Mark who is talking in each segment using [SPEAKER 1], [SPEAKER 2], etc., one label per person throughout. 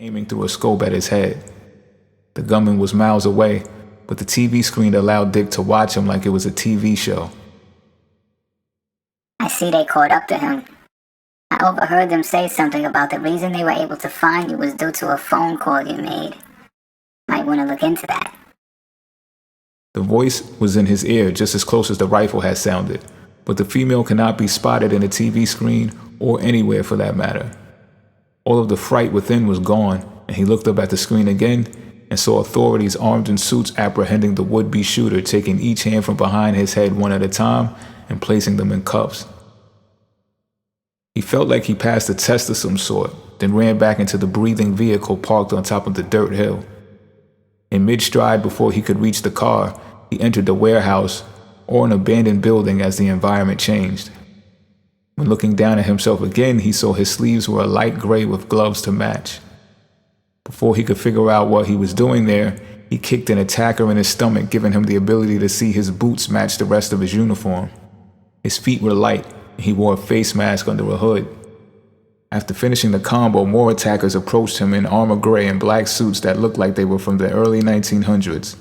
[SPEAKER 1] aiming through a scope at his head. The gunman was miles away, but the TV screen allowed Dick to watch him like it was a TV show.
[SPEAKER 2] I see they caught up to him. I overheard them say something about the reason they were able to find you was due to a phone call you made. Might want to look into that.
[SPEAKER 1] The voice was in his ear just as close as the rifle had sounded, but the female cannot be spotted in a TV screen or anywhere for that matter. All of the fright within was gone, and he looked up at the screen again and saw authorities armed in suits apprehending the would-be shooter, taking each hand from behind his head one at a time and placing them in cuffs. He felt like he passed a test of some sort, then ran back into the breathing vehicle parked on top of the dirt hill. In mid-stride before he could reach the car, he entered the warehouse or an abandoned building as the environment changed. When looking down at himself again, he saw his sleeves were a light gray with gloves to match. Before he could figure out what he was doing there, he kicked an attacker in his stomach, giving him the ability to see his boots match the rest of his uniform. His feet were light, and he wore a face mask under a hood. After finishing the combo, more attackers approached him in armor gray and black suits that looked like they were from the early 1900s.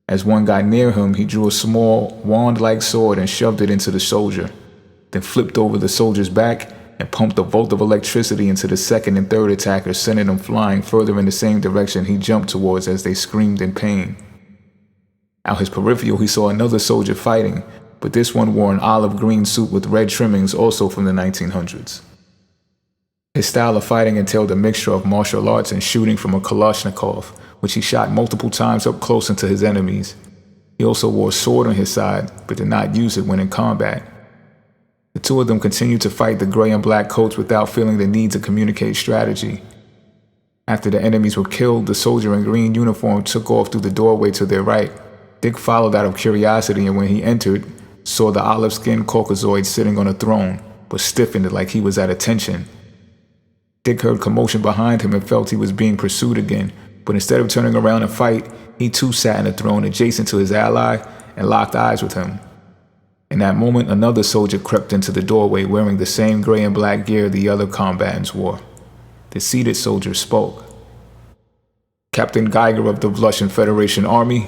[SPEAKER 1] As one got near him, he drew a small, wand-like sword and shoved it into the soldier, then flipped over the soldier's back and pumped a volt of electricity into the second and third attackers, sending them flying further in the same direction he jumped towards as they screamed in pain. Out his peripheral, he saw another soldier fighting, but this one wore an olive green suit with red trimmings, also from the 1900s. His style of fighting entailed a mixture of martial arts and shooting from a Kalashnikov, which he shot multiple times up close into his enemies. He also wore a sword on his side, but did not use it when in combat. The two of them continued to fight the gray and black coats without feeling the need to communicate strategy. After the enemies were killed, the soldier in green uniform took off through the doorway to their right. Dick followed out of curiosity, and when he entered, saw the olive-skinned Caucasoid sitting on a throne, but stiffened like he was at attention. Dick heard commotion behind him and felt he was being pursued again, but instead of turning around and fight, he too sat in a throne adjacent to his ally and locked eyes with him. In that moment, another soldier crept into the doorway wearing the same gray and black gear the other combatants wore. The seated soldier spoke. "Captain Geiger of the Russian Federation Army,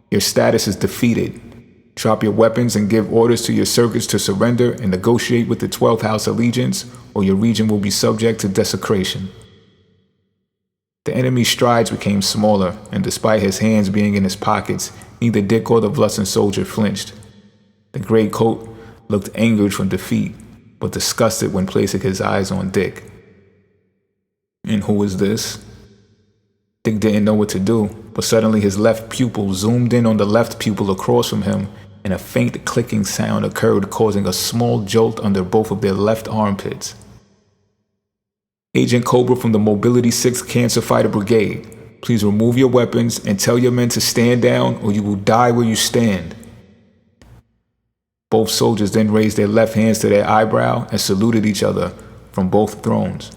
[SPEAKER 1] your status is defeated. Drop your weapons and give orders to your circuits to surrender and negotiate with the 12th House Allegiance, or your region will be subject to desecration." The enemy's strides became smaller, and despite his hands being in his pockets, neither Dick or the Russian soldier flinched. The gray coat looked angered from defeat, but disgusted when placing his eyes on Dick. "And who is this?" Dick didn't know what to do, but suddenly his left pupil zoomed in on the left pupil across from him, and a faint clicking sound occurred, causing a small jolt under both of their left armpits. "Agent Cobra from the Mobility 6 Cancer Fighter Brigade. Please remove your weapons and tell your men to stand down or you will die where you stand." Both soldiers then raised their left hands to their eyebrow and saluted each other from both thrones.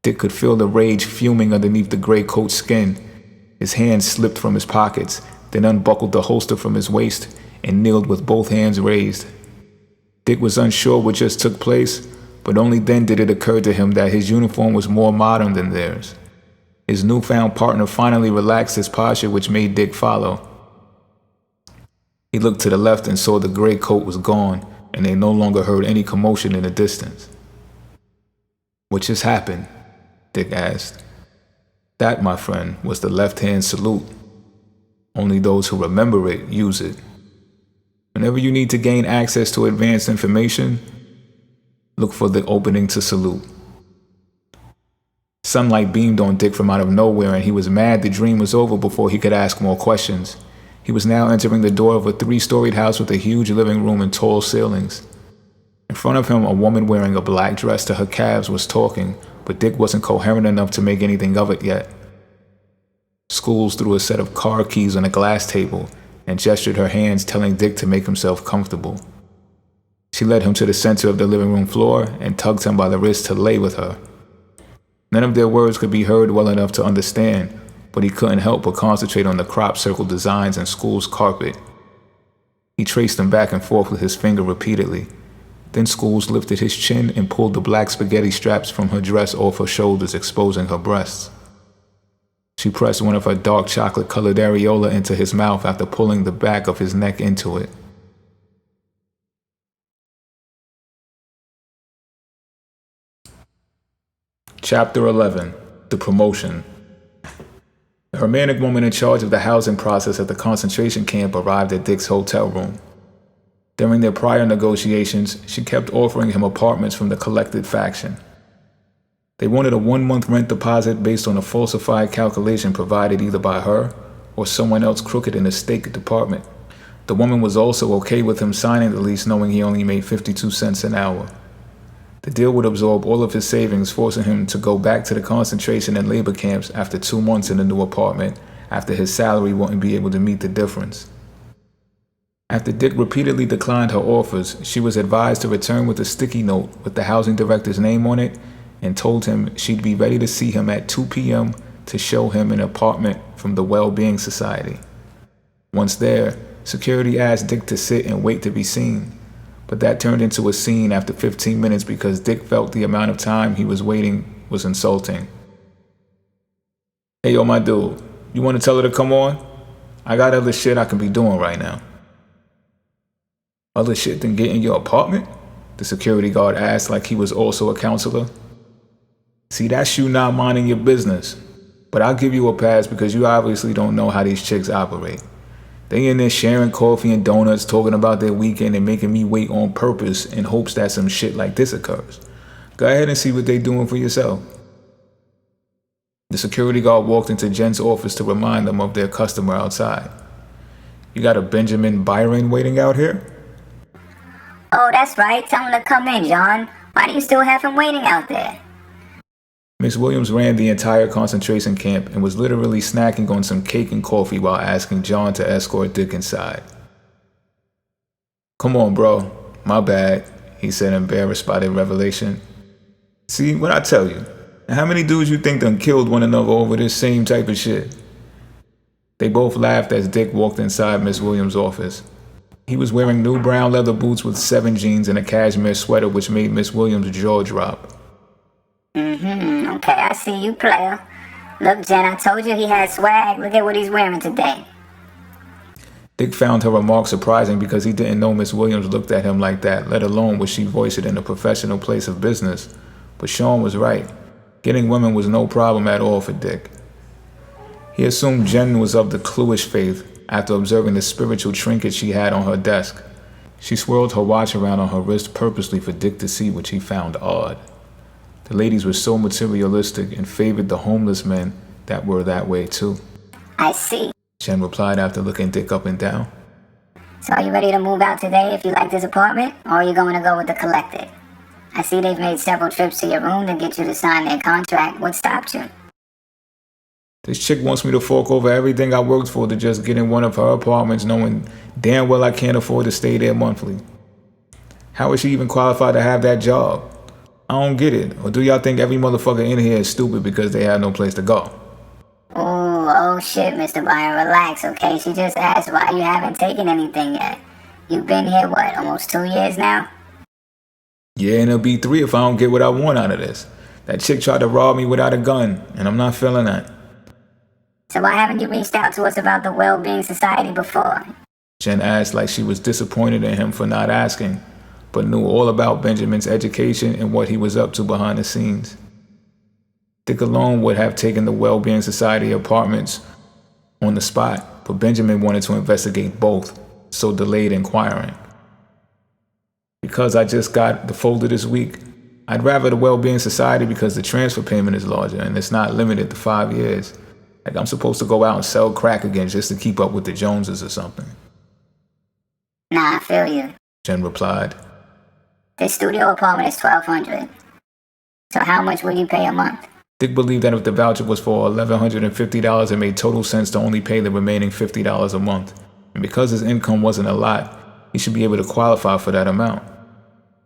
[SPEAKER 1] Dick could feel the rage fuming underneath the gray coat's skin. His hands slipped from his pockets, then unbuckled the holster from his waist and kneeled with both hands raised. Dick was unsure what just took place, but only then did it occur to him that his uniform was more modern than theirs. His newfound partner finally relaxed his posture, which made Dick follow. He looked to the left and saw the gray coat was gone, and they no longer heard any commotion in the distance. "What just happened?" Dick asked. "That, my friend, was the left-hand salute. Only those who remember it use it. Whenever you need to gain access to advanced information, look for the opening to salute." Sunlight beamed on Dick from out of nowhere, and he was mad the dream was over before he could ask more questions. He was now entering the door of a 3-storied house with a huge living room and tall ceilings. In front of him, a woman wearing a black dress to her calves was talking, but Dick wasn't coherent enough to make anything of it yet. Schools threw a set of car keys on a glass table and gestured her hands, telling Dick to make himself comfortable. She led him to the center of the living room floor and tugged him by the wrist to lay with her. None of their words could be heard well enough to understand, but he couldn't help but concentrate on the crop circle designs and school's carpet. He traced them back and forth with his finger repeatedly. Then Schools lifted his chin and pulled the black spaghetti straps from her dress off her shoulders, exposing her breasts. She pressed one of her dark chocolate-colored areola into his mouth after pulling the back of his neck into it. Chapter 11. The Promotion. The Hermanic woman in charge of the housing process at the concentration camp arrived at Dick's hotel room. During their prior negotiations, she kept offering him apartments from the collected faction. They wanted a 1-month rent deposit based on a falsified calculation provided either by her or someone else crooked in the State Department. The woman was also okay with him signing the lease, knowing he only made 52 cents an hour. The deal would absorb all of his savings, forcing him to go back to the concentration and labor camps after 2 months in the new apartment, after his salary wouldn't be able to meet the difference. After Dick repeatedly declined her offers, she was advised to return with a sticky note with the housing director's name on it and told him she'd be ready to see him at 2 p.m. to show him an apartment from the Well-Being Society. Once there, security asked Dick to sit and wait to be seen, but that turned into a scene after 15 minutes because Dick felt the amount of time he was waiting was insulting. "Hey yo, my dude, you want to tell her to come on? I got other shit I can be doing right now." "Other shit than getting your apartment?" the security guard asked like he was also a counselor. "See, that's you not minding your business. But I'll give you a pass because you obviously don't know how these chicks operate. They in there sharing coffee and donuts, talking about their weekend and making me wait on purpose in hopes that some shit like this occurs. Go ahead and see what they doing for yourself." The security guard walked into Jen's office to remind them of their customer outside. "You got a Benjamin Byron waiting out here?"
[SPEAKER 2] Oh, that's right. Tell him to come in, John. Why do you still have him waiting out there?
[SPEAKER 1] Miss Williams ran the entire concentration camp and was literally snacking on some cake and coffee while asking John to escort Dick inside. "Come on, bro. My bad," he said, embarrassed by their revelation. "See, what I tell you? And how many dudes you think done killed one another over this same type of shit?" They both laughed as Dick walked inside Miss Williams' office. He was wearing new brown leather boots with 7 jeans and a cashmere sweater which made Miss Williams' jaw drop.
[SPEAKER 2] Okay, I see you, player. Look, Jen, I told you he had swag. Look at what he's wearing today.
[SPEAKER 1] Dick found her remark surprising because he didn't know Miss Williams looked at him like that, let alone would she voice it in a professional place of business. But Sean was right. Getting women was no problem at all for Dick. He assumed Jen was of the Cluish faith after observing the spiritual trinket she had on her desk. She swirled her watch around on her wrist purposely for Dick to see, which he found odd. The ladies were so materialistic and favored the homeless men that were that way too.
[SPEAKER 2] I see.
[SPEAKER 1] Jen replied after looking Dick up and down.
[SPEAKER 2] So are you ready to move out today if you like this apartment, or are you going to go with the collected? I see they've made several trips to your room to get you to sign their contract. What stopped you?
[SPEAKER 1] This chick wants me to fork over everything I worked for to just get in one of her apartments knowing damn well I can't afford to stay there monthly. How is she even qualified to have that job? I don't get it. Or do y'all think every motherfucker in here is stupid because they have no place to go?
[SPEAKER 2] Oh shit, Mr. Byron, relax, okay? She just asked why you haven't taken anything yet. You've been here, what, almost 2 years now?
[SPEAKER 1] Yeah, and it'll be 3 if I don't get what I want out of this. That chick tried to rob me without a gun, and I'm not feeling that.
[SPEAKER 2] So why haven't you reached out to us about the Well-Being Society before?
[SPEAKER 1] Jen asked like she was disappointed in him for not asking, but knew all about Benjamin's education and what he was up to behind the scenes. Dick alone would have taken the Well-Being Society apartments on the spot, but Benjamin wanted to investigate both, so delayed inquiring. Because I just got the folder this week, I'd rather the Well-Being Society because the transfer payment is larger and it's not limited to 5 years. Like I'm supposed to go out and sell crack again just to keep up with the Joneses or something.
[SPEAKER 2] Nah, I feel you,
[SPEAKER 1] Jen replied.
[SPEAKER 2] This studio apartment is $1,200. So how much will you pay a month?
[SPEAKER 1] Dick believed that if the voucher was for $1,150, it made total sense to only pay the remaining $50 a month. And because his income wasn't a lot, he should be able to qualify for that amount.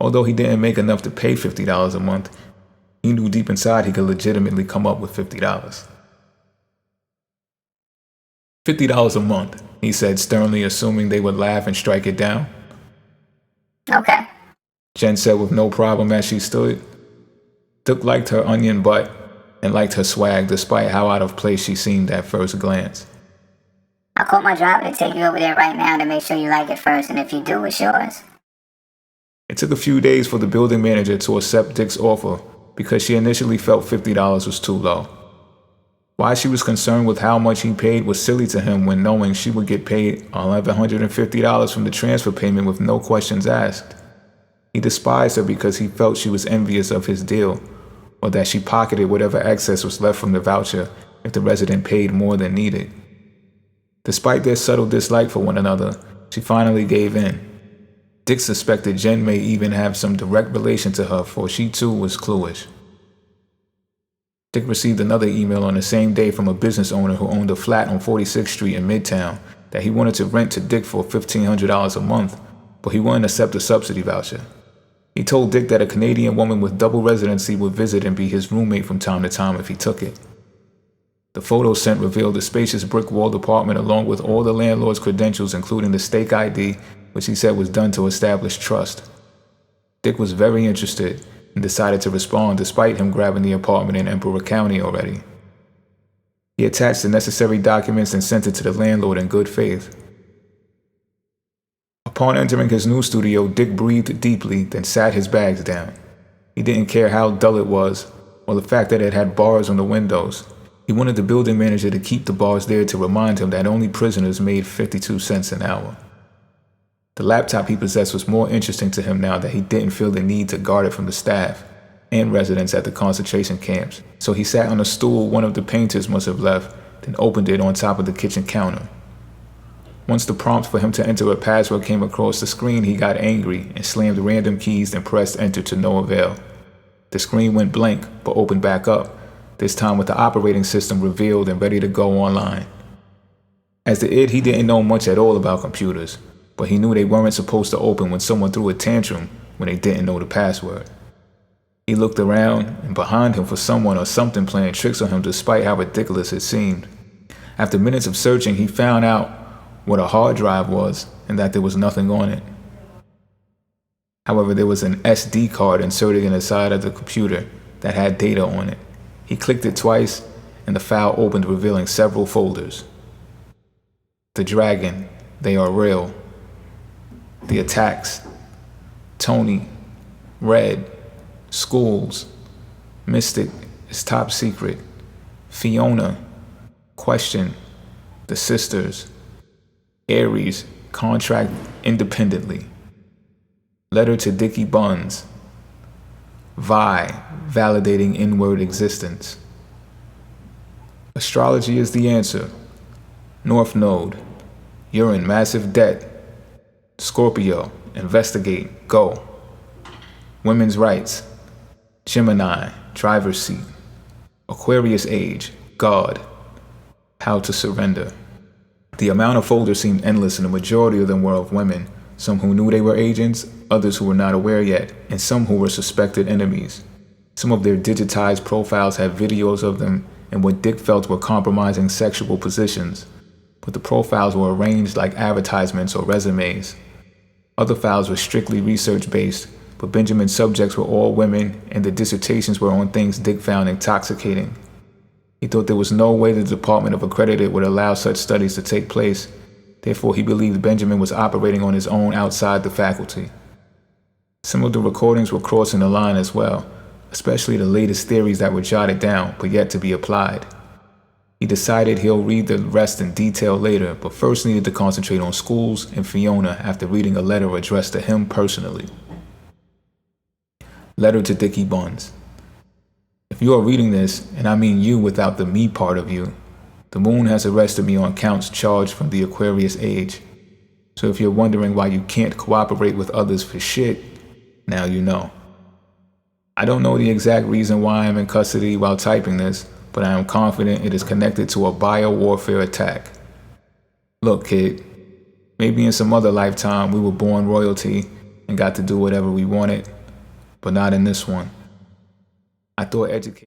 [SPEAKER 1] Although he didn't make enough to pay $50 a month, he knew deep inside he could legitimately come up with $50. $50 a month, he said sternly, assuming they would laugh and strike it down.
[SPEAKER 2] Okay.
[SPEAKER 1] Jen said with no problem as she stood. Dick liked her onion butt and liked her swag despite how out of place she seemed at first glance.
[SPEAKER 2] I'll call my driver to take you over there right now to make sure you like it first, and if you do, it's yours.
[SPEAKER 1] It took a few days for the building manager to accept Dick's offer because she initially felt $50 was too low. Why she was concerned with how much he paid was silly to him when knowing she would get paid $1,150 from the transfer payment with no questions asked. He despised her because he felt she was envious of his deal, or that she pocketed whatever excess was left from the voucher if the resident paid more than needed. Despite their subtle dislike for one another, she finally gave in. Dick suspected Jen may even have some direct relation to her, for she too was clueless. Dick received another email on the same day from a business owner who owned a flat on 46th Street in Midtown that he wanted to rent to Dick for $1,500 a month, but he wouldn't accept a subsidy voucher. He told Dick that a Canadian woman with double residency would visit and be his roommate from time to time if he took it. The photos sent revealed a spacious brick-walled apartment along with all the landlord's credentials, including the stake ID, which he said was done to establish trust. Dick was very interested and decided to respond despite him grabbing the apartment in Emperor County already. He attached the necessary documents and sent it to the landlord in good faith. Upon entering his new studio, Dick breathed deeply, then sat his bags down. He didn't care how dull it was, or the fact that it had bars on the windows. He wanted the building manager to keep the bars there to remind him that only prisoners made 52 cents an hour. The laptop he possessed was more interesting to him now that he didn't feel the need to guard it from the staff and residents at the concentration camps, so he sat on a stool one of the painters must have left, then opened it on top of the kitchen counter. Once the prompt for him to enter a password came across the screen, he got angry and slammed random keys and pressed enter to no avail. The screen went blank, but opened back up, this time with the operating system revealed and ready to go online. As the id, he didn't know much at all about computers, but he knew they weren't supposed to open when someone threw a tantrum when they didn't know the password. He looked around and behind him for someone or something playing tricks on him despite how ridiculous it seemed. After minutes of searching, he found out what a hard drive was and that there was nothing on it. However, there was an SD card inserted in the side of the computer that had data on it. He clicked it twice and the file opened, revealing several folders. The Dragon, They Are Real. The Attacks, Tony, Red, Schools, Mystic is Top Secret, Fiona, Question, The Sisters, Aries, Contract Independently, Letter to Dickie Bunz, Vi, Validating Inward Existence. Astrology is the answer. North Node, you're in massive debt. Scorpio, investigate, go. Women's rights, Gemini, driver's seat. Aquarius age, God, how to surrender. The amount of folders seemed endless, and the majority of them were of women, some who knew they were agents, others who were not aware yet, and some who were suspected enemies. Some of their digitized profiles had videos of them in what Dick felt were compromising sexual positions, but the profiles were arranged like advertisements or resumes. Other files were strictly research-based, but Benjamin's subjects were all women, and the dissertations were on things Dick found intoxicating. He thought there was no way the Department of Accredited would allow such studies to take place. Therefore, he believed Benjamin was operating on his own outside the faculty. Some of the recordings were crossing the line as well, especially the latest theories that were jotted down but yet to be applied. He decided he'll read the rest in detail later, but first needed to concentrate on Schools and Fiona after reading a letter addressed to him personally. Letter to Dickie Bunz. If you are reading this, and I mean you without the me part of you, the moon has arrested me on counts charged from the Aquarius age. So if you're wondering why you can't cooperate with others for shit, now you know. I don't know the exact reason why I'm in custody while typing this, but I am confident it is connected to a biowarfare attack. Look, kid, maybe in some other lifetime we were born royalty and got to do whatever we wanted, but not in this one. I thought education